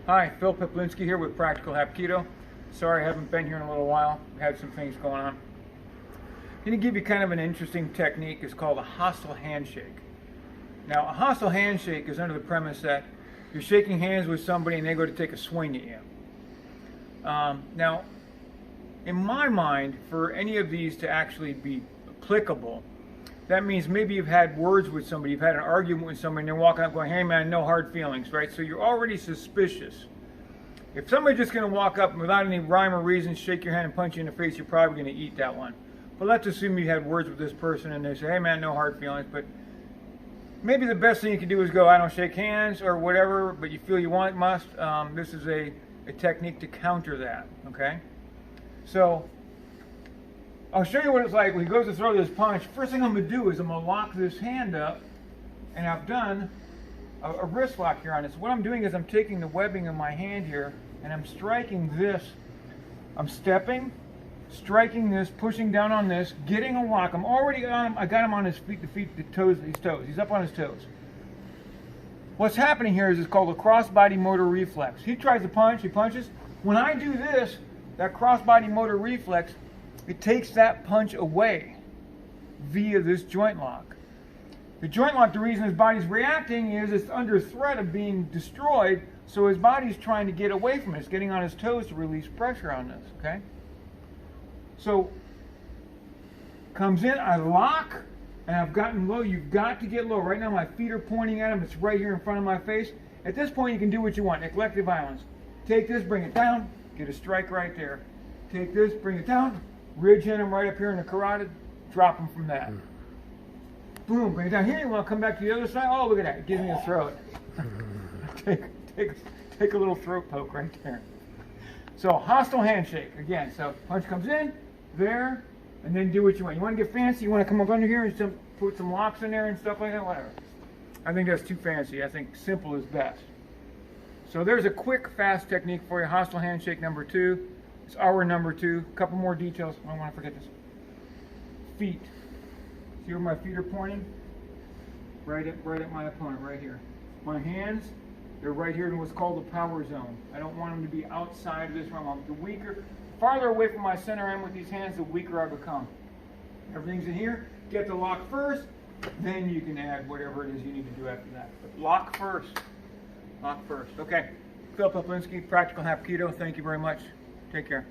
Hi, Phil Piplinski here with Practical Hapkido. Sorry I haven't been here in a little while. Had some things going on. I'm going to give you kind of an interesting technique. It's called a hostile handshake. Now, a hostile handshake is under the premise that you're shaking hands with somebody and they go to take a swing at you. Now, in my mind, for any of these to actually be applicable, that means maybe you've had words with somebody, you've had an argument with somebody, and they're walking up going, hey man, no hard feelings, right? So you're already suspicious. If somebody's just going to walk up and without any rhyme or reason, shake your hand and punch you in the face, you're probably going to eat that one. But let's assume you had words with this person and they say, hey man, no hard feelings, but maybe the best thing you can do is go, I don't shake hands or whatever, but you feel you must. This is a technique to counter that, okay? So, I'll show you what it's like when he goes to throw this punch. First thing I'm going to do is I'm going to lock this hand up, and I've done a wrist lock here on it. So what I'm doing is I'm taking the webbing of my hand here, and I'm striking this. I'm stepping, striking this, pushing down on this, getting a lock. I'm already on him. I got him on his feet, the toes, his toes. He's up on his toes. What's happening here is it's called a cross-body motor reflex. He tries to punch, he punches. When I do this, that cross-body motor reflex, it takes that punch away via this joint lock. The joint lock, the reason his body's reacting is it's under threat of being destroyed, so his body's trying to get away from it. It's getting on his toes to release pressure on this, okay? So, comes in, I lock, and I've gotten low. You've got to get low. Right now my feet are pointing at him. It's right here in front of my face. At this point you can do what you want. Eclectic violence. Take this, bring it down, get a strike right there. Take this, bring it down, ridge hit him right up here in the carotid, drop him from that. Boom, bring it down here. You want to come back to the other side? Oh, look at that. Give me a throat. take a little throat poke right there. So, hostile handshake. Again, so punch comes in, there, and then do what you want. You want to get fancy? You want to come up under here and put some locks in there and stuff like that? Whatever. I think that's too fancy. I think simple is best. So there's a quick, fast technique for you. Hostile handshake number 2. It's our number 2. A couple more details. I don't want to forget this. Feet. See where my feet are pointing? Right at my opponent, right here. My hands, they're right here in what's called the power zone. I don't want them to be outside of this realm. The farther away from my center I am with these hands, the weaker I become. Everything's in here. Get the lock first, then you can add whatever it is you need to do after that. But lock first. Lock first. Okay. Phil Piplinski, Practical Hapkido. Thank you very much. Take care.